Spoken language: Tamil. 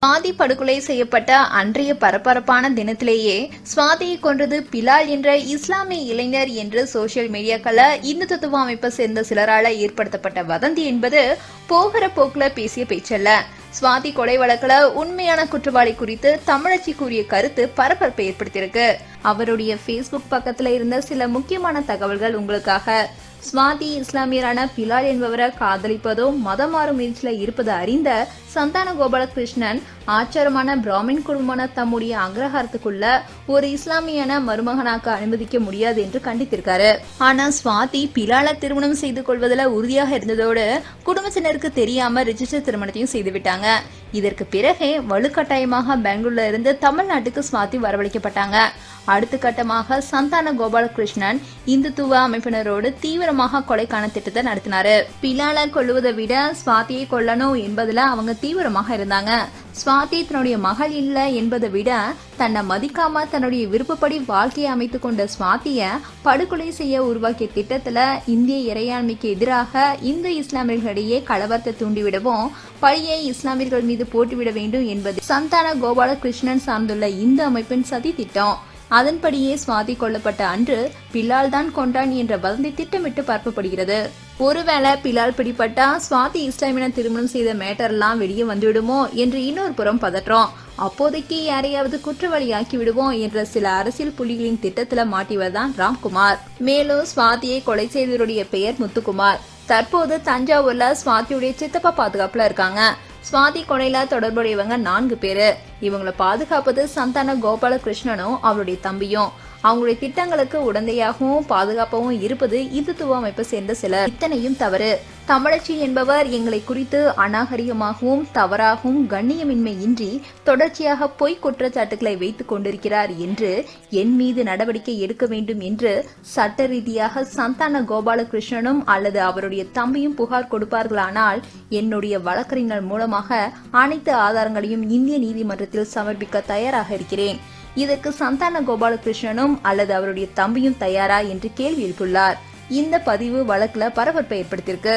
சுவாதி படுகொலை செய்யப்பட்ட அன்றைய பரபரப்பான தினத்திலேயே சுவாதியை கொன்றது பிலால் என்ற இஸ்லாமிய இளைஞர் என்று சோசியல் மீடியாக்கள இந்து தத்துவ அமைப்பை சேர்ந்த சிலரால ஏற்படுத்தப்பட்ட வதந்தி என்பது போகிற போக்குல பேசிய பேச்சல்ல. சுவாதி கொலை வழக்குல உண்மையான குற்றவாளி குறித்து தமிழச்சி கூறிய கருத்து பரபரப்பை ஏற்படுத்தியிருக்கு. அவருடைய Facebook பக்கத்துல இருந்த சில முக்கியமான தகவல்கள் உங்களுக்காக. சுவாதி இஸ்லாமியரான பிலால் என்பவரை காதலிப்பதோ மதம் மாறும் முயற்சியில இருப்பது அறிந்த சந்தான கோபாலகிருஷ்ணன் ஆச்சாரமான பிராமின் குடும்பமான தம்முடைய அக்ரஹாரத்துக்குள்ள ஒரு இஸ்லாமியான மருமகனாக்க அனுமதிக்க முடியாது என்று கண்டித்திருக்காரு. ஆனா சுவாதி பிலால திருமணம் செய்து கொள்வதில் உறுதியாக இருந்ததோடு குடும்பத்தினருக்கு தெரியாம ரிஜிஸ்டர் திருமணத்தையும் செய்துவிட்டாங்க. இதற்கு பிறகே வலுக்கட்டாயமாக பெங்களூர்ல இருந்து தமிழ்நாட்டுக்கு சுவாதி வரவழைக்கப்பட்டாங்க. அடுத்த கட்டமாக சந்தான கோபாலகிருஷ்ணன் இந்துத்துவ அமைப்பினரோடு தீவிரமாக கொலைக்கான திட்டத்தை நடத்தினாரு. பிலால கொல்லுவதை விட சுவாதியை கொல்லணும் என்பதுல அவங்க தீவிரமாக இருந்தாங்க. சுவாதி தன்னுடைய மகள் இல்ல என்பதை விட தன்னை மதிக்காம தன்னுடைய விருப்பப்படி வாழ்க்கையை அமைத்துக் கொண்ட சுவாதிய படுகொலை செய்ய உருவாக்கிய திட்டத்துல இந்திய இறையாண்மைக்கு எதிராக இந்து இஸ்லாமியர்களிடையே கலவரத்தை தூண்டிவிடவும் பழியை இஸ்லாமியர்கள் மீது போட்டுவிட வேண்டும் என்பது சந்தான கோபாலகிருஷ்ணன் சார்ந்துள்ள இந்து அமைப்பின் சதி திட்டம். அதன்படியே சுவாதி கொல்லப்பட்ட அன்று பிலால் தான் கொண்டான் என்ற வதந்தி திட்டமிட்டு பரப்பப்படுகிறது. ஒருவேளை பிலால் பிடிப்பட்டா சுவாதி இஸ்லாமியனை திருமணம் செய்த மேட்டர்லாம் வெளியே வந்துவிடுமோ என்று இன்னொரு புறம் பதற்றோம். அப்போதைக்கு யாரையாவது குற்றவாளியாக்கி விடுவோம் என்ற சில அரசியல் புலிகளின் திட்டத்துல மாட்டிவர்தான் ராம்குமார். மேலும் சுவாதியை கொலை செய்தவருடைய பெயர் முத்துக்குமார். தற்போது தஞ்சாவூர்ல சுவாதியுடைய சித்தப்பா பாதுகாப்புல இருக்காங்க. சுவாதி கொலையில தொடர்புடையவங்க 4 பேரு. இவங்களை பாதுகாப்பது சந்தான கோபாலகிருஷ்ணனும் அவருடைய தம்பியும். அவங்களுடைய திட்டங்களுக்கு உடந்தையாகவும் பாதுகாப்பாகவும் இருப்பது இந்துத்துவ அமைப்பை சேர்ந்த சிலர். இத்தனையும் தவறு. தமிழச்சி என்பவர் எங்களை குறித்து அநாகரிகமாகவும் தவறாகவும் கண்ணியமின்மை இன்றி தொடர்ச்சியாக பொய் குற்றச்சாட்டுகளை வைத்துக் கொண்டிருக்கிறார் என்று என் மீது நடவடிக்கை எடுக்க வேண்டும் என்று சட்ட ரீதியாக சந்தான கோபாலகிருஷ்ணனும் அல்லது அவருடைய தம்பியும் புகார் கொடுப்பார்களானால் என்னுடைய வழக்கறிஞர் மூலமாக அனைத்து ஆதாரங்களையும் இந்திய நீதிமன்றத்தில் சமர்ப்பிக்க தயாராக இருக்கிறேன். இதற்கு சந்தான கோபாலகிருஷ்ணனும் அல்லது அவருடைய தம்பியும் தயாரா என்று கேள்வி எழுப்பியுள்ளார். இந்த பதிவு வழக்குல பரபரப்பை ஏற்படுத்தியிருக்கு.